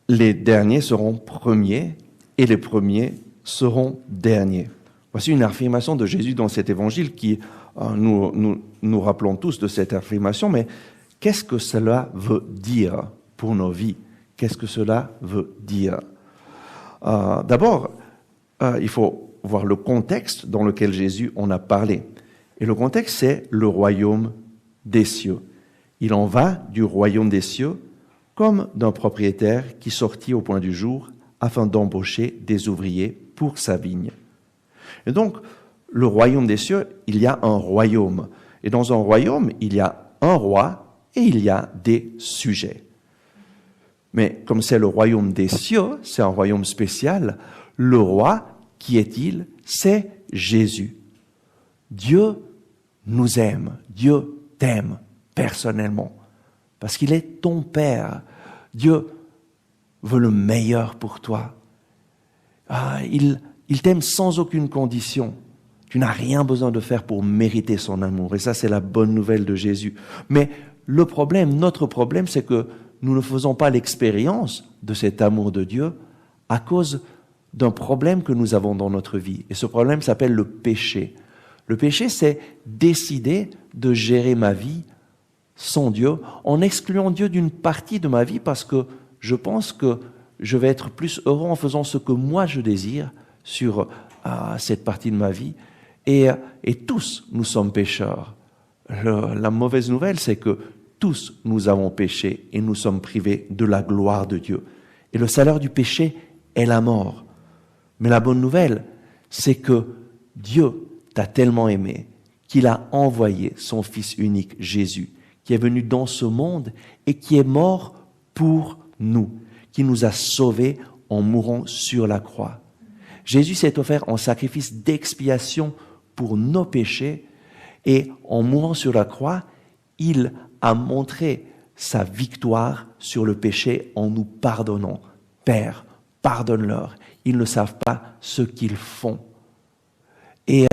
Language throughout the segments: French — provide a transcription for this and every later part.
les derniers seront premiers et les premiers seront derniers. Voici une affirmation de Jésus dans cet évangile qui nous rappelons tous de cette affirmation, mais qu'est-ce que cela veut dire pour nos vies? Qu'est-ce que cela veut dire? D'abord, il faut voir le contexte dans lequel Jésus en a parlé. Et le contexte, c'est le royaume des cieux. Il en va du royaume des cieux comme d'un propriétaire qui sortit au point du jour afin d'embaucher des ouvriers pour sa vigne. Et donc, le royaume des cieux, il y a un royaume. Et dans un royaume, il y a un roi et il y a des sujets. Mais comme c'est le royaume des cieux, c'est un royaume spécial, le roi, qui est-il? C'est Jésus. Dieu nous aime, Dieu t'aime personnellement, parce qu'il est ton Père. Dieu veut le meilleur pour toi. Il t'aime sans aucune condition. Tu n'as rien besoin de faire pour mériter son amour. Et ça, c'est la bonne nouvelle de Jésus. Mais notre problème, c'est que nous ne faisons pas l'expérience de cet amour de Dieu à cause d'un problème que nous avons dans notre vie. Et ce problème s'appelle le péché. Le péché, c'est décider de gérer ma vie sans Dieu, en excluant Dieu d'une partie de ma vie parce que je pense que je vais être plus heureux en faisant ce que moi je désire sur cette partie de ma vie. Et tous, nous sommes pécheurs. La mauvaise nouvelle, c'est que tous, nous avons péché et nous sommes privés de la gloire de Dieu. Et le salaire du péché est la mort. Mais la bonne nouvelle, c'est que Dieu t'a tellement aimé qu'il a envoyé son Fils unique, Jésus, qui est venu dans ce monde et qui est mort pour nous, qui nous a sauvés en mourant sur la croix. Jésus s'est offert en sacrifice d'expiation pour nos péchés et en mourant sur la croix, il a montré sa victoire sur le péché en nous pardonnant. Père, pardonne-leur, ils ne savent pas ce qu'ils font. Et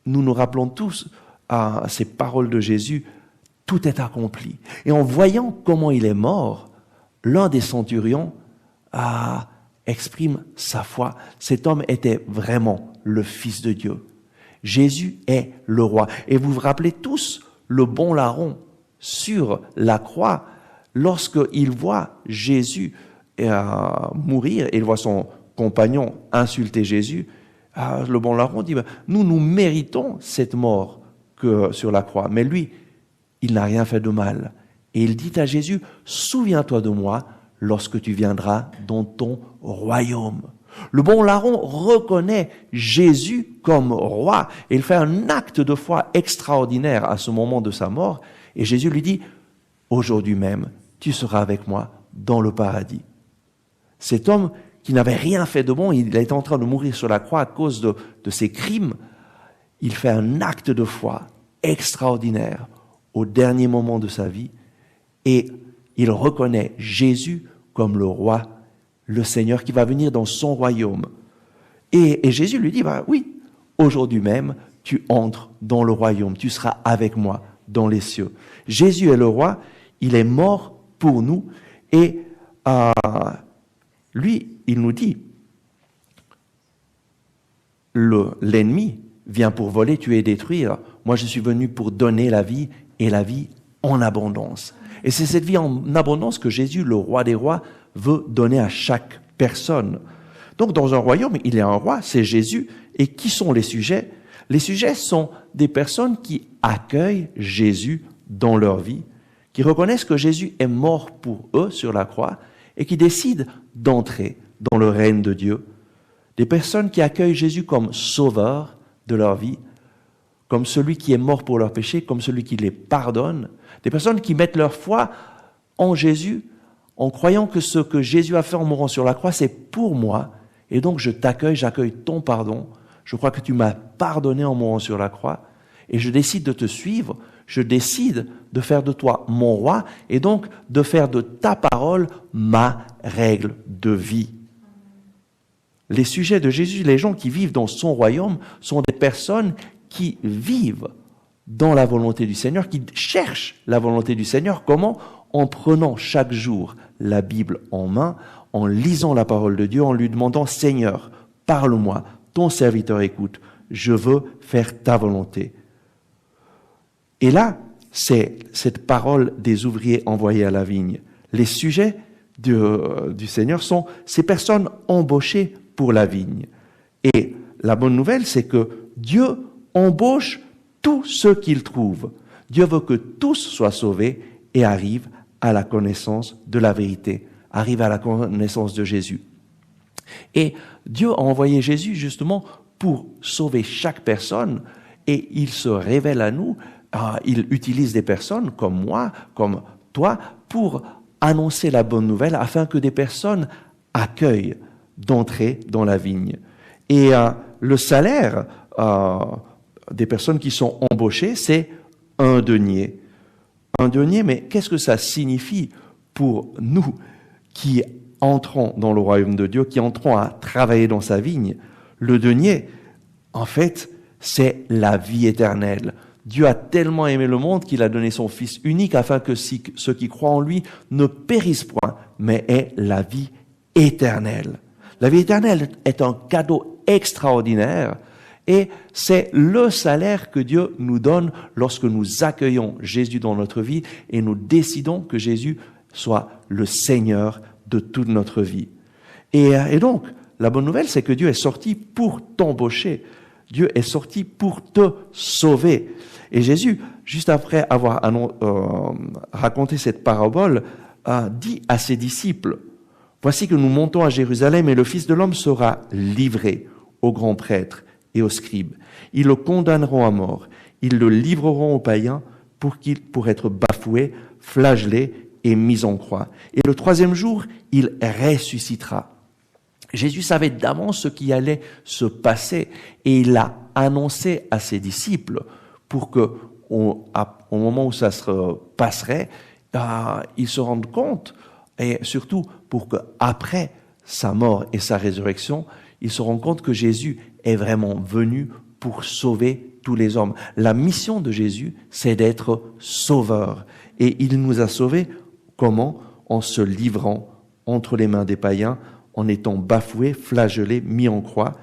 nous nous rappelons tous ces paroles de Jésus, tout est accompli. Et en voyant comment il est mort, l'un des centurions exprime sa foi. Cet homme était vraiment le Fils de Dieu. Jésus est le roi. Et vous vous rappelez tous le bon larron sur la croix, lorsqu'il voit Jésus mourir, et il voit son compagnon insulter Jésus, le bon larron dit, nous méritons cette mort sur la croix, mais lui, il n'a rien fait de mal. Et il dit à Jésus, souviens-toi de moi lorsque tu viendras dans ton royaume. Le bon larron reconnaît Jésus comme roi et il fait un acte de foi extraordinaire à ce moment de sa mort. Et Jésus lui dit, aujourd'hui même, tu seras avec moi dans le paradis. Cet homme qui n'avait rien fait de bon, il est en train de mourir sur la croix à cause de ses crimes, il fait un acte de foi extraordinaire au dernier moment de sa vie et il reconnaît Jésus comme le roi, le Seigneur qui va venir dans son royaume. Et Jésus lui dit, oui, aujourd'hui même, tu entres dans le royaume, tu seras avec moi dans les cieux. Jésus est le roi, il est mort pour nous et lui, il nous dit, l'ennemi vient pour voler, tuer et détruire. Moi, je suis venu pour donner la vie et la vie en abondance. Et c'est cette vie en abondance que Jésus, le roi des rois, veut donner à chaque personne. Donc, dans un royaume, il y a un roi, c'est Jésus. Et qui sont les sujets? Les sujets sont des personnes qui accueillent Jésus dans leur vie, qui reconnaissent que Jésus est mort pour eux sur la croix et qui décident d'entrer dans le règne de Dieu. Des personnes qui accueillent Jésus comme sauveur de leur vie, comme celui qui est mort pour leurs péchés, comme celui qui les pardonne. Des personnes qui mettent leur foi en Jésus en croyant que ce que Jésus a fait en mourant sur la croix, c'est pour moi. Et donc je t'accueille, j'accueille ton pardon. Je crois que tu m'as pardonné en mourant sur la croix. Et je décide de te suivre. Je décide de faire de toi mon roi et donc de faire de ta parole ma règle de vie. Les sujets de Jésus, les gens qui vivent dans son royaume, sont des personnes qui vivent dans la volonté du Seigneur, qui cherchent la volonté du Seigneur. Comment? en prenant chaque jour la Bible en main, en lisant la parole de Dieu, en lui demandant « Seigneur, parle-moi, ton serviteur écoute, je veux faire ta volonté. » Et là, c'est cette parole des ouvriers envoyés à la vigne. Les sujets du Seigneur sont ces personnes embauchées pour la vigne. Et la bonne nouvelle, c'est que Dieu embauche tous ceux qu'il trouve. Dieu veut que tous soient sauvés et arrivent à la connaissance de la vérité, arrivent à la connaissance de Jésus. Et Dieu a envoyé Jésus justement pour sauver chaque personne, et il se révèle à nous, il utilise des personnes comme moi, comme toi, pour annoncer la bonne nouvelle afin que des personnes accueillent d'entrer dans la vigne. Et le salaire des personnes qui sont embauchées, c'est 1 denier. 1 denier, mais qu'est-ce que ça signifie pour nous qui entrons dans le royaume de Dieu, qui entrons à travailler dans sa vigne? Le denier, en fait, c'est la vie éternelle. Dieu a tellement aimé le monde qu'il a donné son Fils unique afin que ceux qui croient en lui ne périssent point, mais aient la vie éternelle. La vie éternelle est un cadeau extraordinaire et c'est le salaire que Dieu nous donne lorsque nous accueillons Jésus dans notre vie et nous décidons que Jésus soit le Seigneur de toute notre vie. Et donc, la bonne nouvelle, c'est que Dieu est sorti pour t'embaucher. Dieu est sorti pour te sauver. Et Jésus, juste après avoir raconté cette parabole, dit à ses disciples, « Voici que nous montons à Jérusalem et le Fils de l'homme sera livré aux grands prêtres et aux scribes. Ils le condamneront à mort. Ils le livreront aux païens pour être bafoué, flagellé et mis en croix. Et le 3e jour, il ressuscitera. » Jésus savait d'avance ce qui allait se passer et il l'a annoncé à ses disciples pour que, au moment où ça se passerait, ils se rendent compte, et surtout pour qu'après sa mort et sa résurrection, ils se rendent compte que Jésus est vraiment venu pour sauver tous les hommes. La mission de Jésus, c'est d'être sauveur. Et il nous a sauvés comment? En se livrant entre les mains des païens, en étant bafoué, flagellé, mis en croix.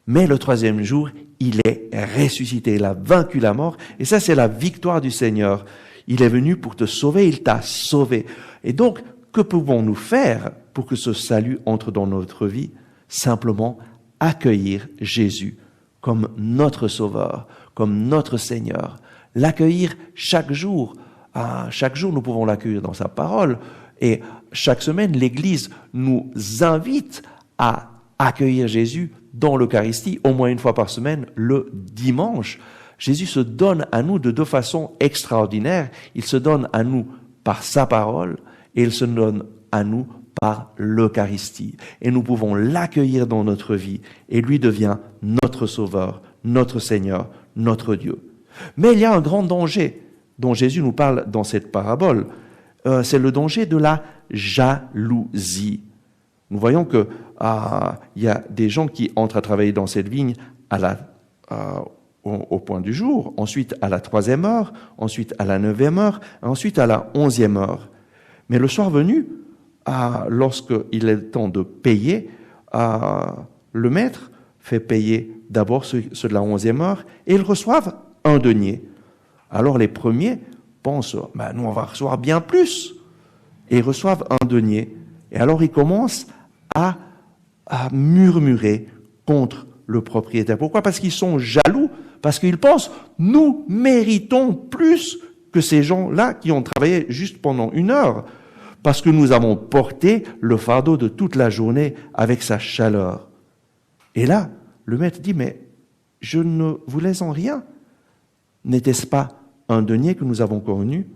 Mais le 3e jour, il est ressuscité, il a vaincu la mort. Et ça, c'est la victoire du Seigneur. Il est venu pour te sauver, il t'a sauvé. Et donc, que pouvons-nous faire pour que ce salut entre dans notre vie? Simplement accueillir Jésus comme notre Sauveur, comme notre Seigneur. L'accueillir chaque jour. Chaque jour, nous pouvons l'accueillir dans sa parole. Et chaque semaine, l'Église nous invite à accueillir Jésus dans l'Eucharistie, au moins une fois par semaine, le dimanche. Jésus se donne à nous de 2 façons extraordinaires. Il se donne à nous par sa parole et il se donne à nous par l'Eucharistie. Et nous pouvons l'accueillir dans notre vie et lui devient notre Sauveur, notre Seigneur, notre Dieu. Mais il y a un grand danger dont Jésus nous parle dans cette parabole. C'est le danger de la jalousie. Nous voyons que y a des gens qui entrent à travailler dans cette vigne au point du jour, ensuite à la 3e heure, ensuite à la 9e heure, ensuite à la 11e heure. Mais le soir venu, lorsqu'il est temps de payer, le maître fait payer d'abord ceux de la 11e heure et ils reçoivent 1 denier. Alors les premiers pensent, nous on va recevoir bien plus. Et ils reçoivent 1 denier. Et alors ils commencent à murmurer contre le propriétaire. Pourquoi? Parce qu'ils sont jaloux, parce qu'ils pensent, nous méritons plus que ces gens-là qui ont travaillé juste pendant 1 heure, parce que nous avons porté le fardeau de toute la journée avec sa chaleur. Et là, le maître dit, mais je ne vous laisse en rien. N'était-ce pas 1 denier que nous avons connu?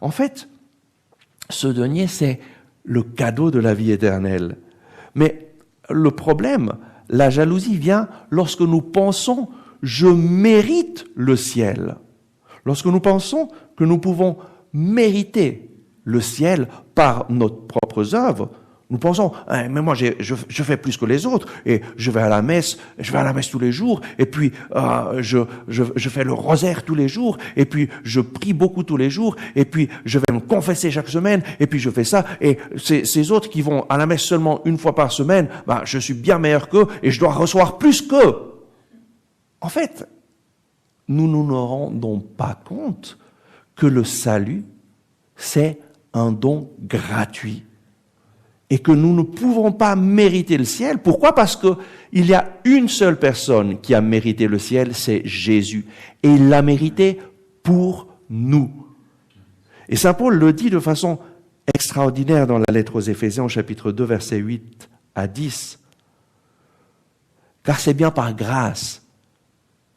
En fait, ce denier, c'est le cadeau de la vie éternelle. Mais le problème, la jalousie vient lorsque nous pensons « je mérite le ciel ». Lorsque nous pensons que nous pouvons mériter le ciel par nos propres œuvres, Nous pensons, mais moi je fais plus que les autres, et je vais à la messe tous les jours, et puis je fais le rosaire tous les jours, et puis je prie beaucoup tous les jours, et puis je vais me confesser chaque semaine, et puis je fais ça, et ces autres qui vont à la messe seulement une fois par semaine, je suis bien meilleur qu'eux, et je dois recevoir plus qu'eux. En fait, nous ne nous rendons pas compte que le salut, c'est un don gratuit. Et que nous ne pouvons pas mériter le ciel. Pourquoi? Parce qu'il y a une seule personne qui a mérité le ciel, c'est Jésus. Et il l'a mérité pour nous. Et Saint Paul le dit de façon extraordinaire dans la lettre aux Éphésiens, au chapitre 2, versets 8 à 10. Car c'est bien par grâce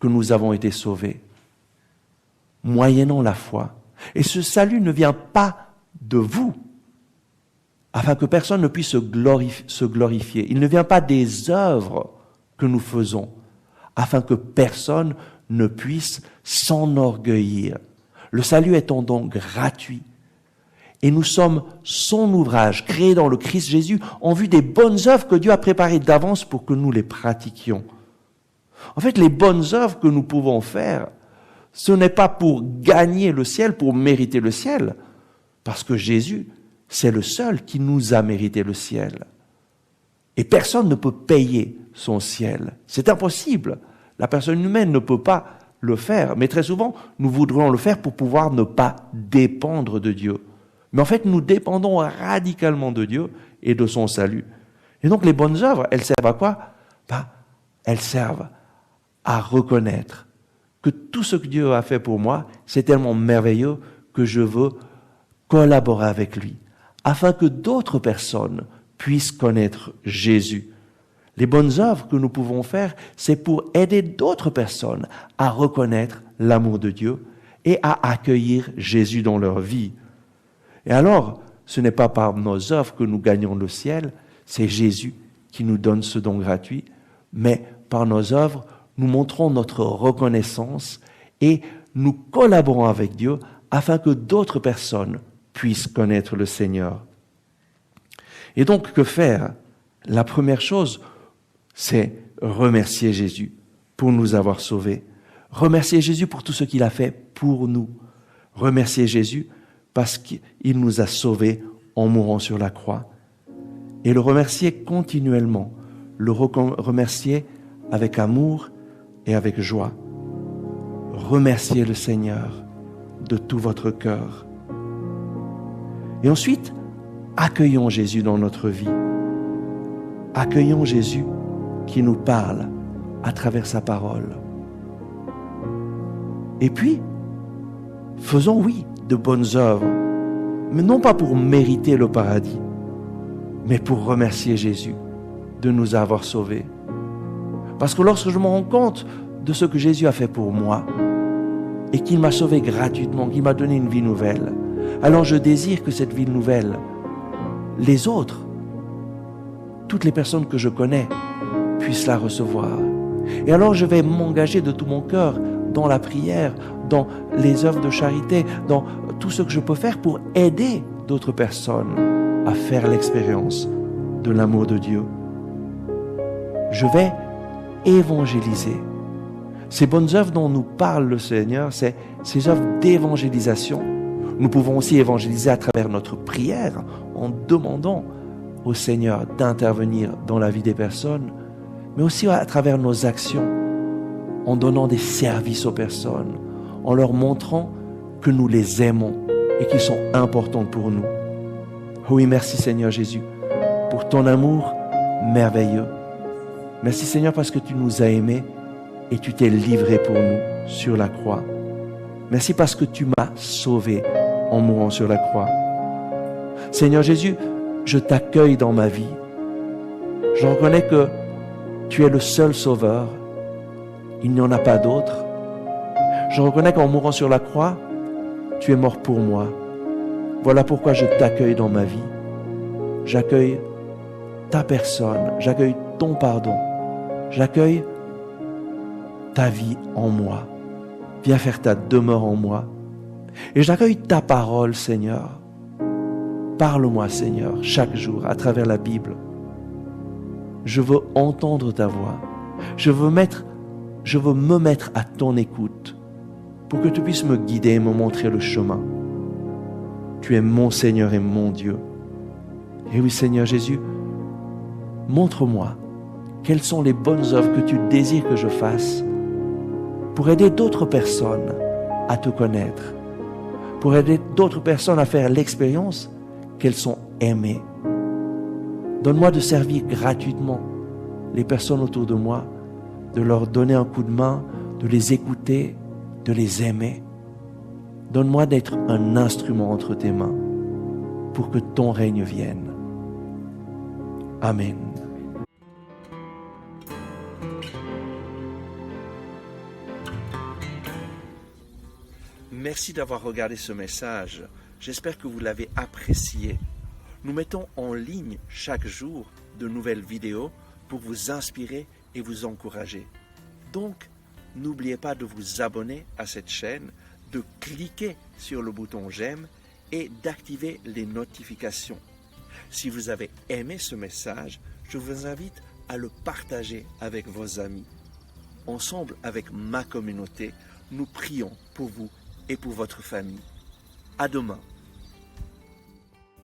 que nous avons été sauvés, moyennant la foi. Et ce salut ne vient pas de vous, afin que personne ne puisse se glorifier. Il ne vient pas des œuvres que nous faisons, afin que personne ne puisse s'enorgueillir. Le salut est un don gratuit. Et nous sommes son ouvrage, créé dans le Christ Jésus, en vue des bonnes œuvres que Dieu a préparées d'avance pour que nous les pratiquions. En fait, les bonnes œuvres que nous pouvons faire, ce n'est pas pour gagner le ciel, pour mériter le ciel, parce que Jésus, c'est le seul qui nous a mérité le ciel. Et personne ne peut payer son ciel. C'est impossible. La personne humaine ne peut pas le faire. Mais très souvent, nous voudrions le faire pour pouvoir ne pas dépendre de Dieu. Mais en fait, nous dépendons radicalement de Dieu et de son salut. Et donc, les bonnes œuvres, elles servent à quoi? Elles servent à reconnaître que tout ce que Dieu a fait pour moi, c'est tellement merveilleux que je veux collaborer avec lui, afin que d'autres personnes puissent connaître Jésus. Les bonnes œuvres que nous pouvons faire, c'est pour aider d'autres personnes à reconnaître l'amour de Dieu et à accueillir Jésus dans leur vie. Et alors, ce n'est pas par nos œuvres que nous gagnons le ciel, c'est Jésus qui nous donne ce don gratuit, mais par nos œuvres, nous montrons notre reconnaissance et nous collaborons avec Dieu afin que d'autres personnes puissent connaître le Seigneur. Et donc, que faire? La première chose, c'est remercier Jésus pour nous avoir sauvés. Remercier Jésus pour tout ce qu'il a fait pour nous. Remercier Jésus parce qu'il nous a sauvés en mourant sur la croix. Et le remercier continuellement. Le remercier avec amour et avec joie. Remerciez le Seigneur de tout votre cœur. Et ensuite, accueillons Jésus dans notre vie. Accueillons Jésus qui nous parle à travers sa parole. Et puis, faisons, oui, de bonnes œuvres, mais non pas pour mériter le paradis, mais pour remercier Jésus de nous avoir sauvés. Parce que lorsque je me rends compte de ce que Jésus a fait pour moi, et qu'il m'a sauvé gratuitement, qu'il m'a donné une vie nouvelle, alors je désire que cette vie nouvelle, les autres, toutes les personnes que je connais, puissent la recevoir. Et alors je vais m'engager de tout mon cœur dans la prière, dans les œuvres de charité, dans tout ce que je peux faire pour aider d'autres personnes à faire l'expérience de l'amour de Dieu. Je vais évangéliser. Ces bonnes œuvres dont nous parle le Seigneur, c'est ces œuvres d'évangélisation. Nous pouvons aussi évangéliser à travers notre prière, en demandant au Seigneur d'intervenir dans la vie des personnes, mais aussi à travers nos actions, en donnant des services aux personnes, en leur montrant que nous les aimons et qu'ils sont importants pour nous. Oui, merci Seigneur Jésus pour ton amour merveilleux. Merci Seigneur parce que tu nous as aimés et tu t'es livré pour nous sur la croix. Merci parce que tu m'as sauvé en mourant sur la croix. Seigneur Jésus, je t'accueille dans ma vie. Je reconnais que tu es le seul sauveur. Il n'y en a pas d'autre. Je reconnais qu'en mourant sur la croix, tu es mort pour moi. Voilà pourquoi je t'accueille dans ma vie. J'accueille ta personne, j'accueille ton pardon, j'accueille ta vie en moi. Viens faire ta demeure en moi. Et j'accueille ta parole, Seigneur. Parle-moi, Seigneur, chaque jour à travers la Bible. Je veux entendre ta voix. Je veux me mettre à ton écoute pour que tu puisses me guider et me montrer le chemin. Tu es mon Seigneur et mon Dieu. Et oui, Seigneur Jésus, montre-moi quelles sont les bonnes œuvres que tu désires que je fasse pour aider d'autres personnes à te connaître, pour aider d'autres personnes à faire l'expérience qu'elles sont aimées. Donne-moi de servir gratuitement les personnes autour de moi, de leur donner un coup de main, de les écouter, de les aimer. Donne-moi d'être un instrument entre tes mains pour que ton règne vienne. Amen. Merci d'avoir regardé ce message. J'espère que vous l'avez apprécié. Nous mettons en ligne chaque jour de nouvelles vidéos pour vous inspirer et vous encourager. Donc, n'oubliez pas de vous abonner à cette chaîne, de cliquer sur le bouton j'aime et d'activer les notifications. Si vous avez aimé ce message, je vous invite à le partager avec vos amis. Ensemble, avec ma communauté, nous prions pour vous et pour votre famille. À demain.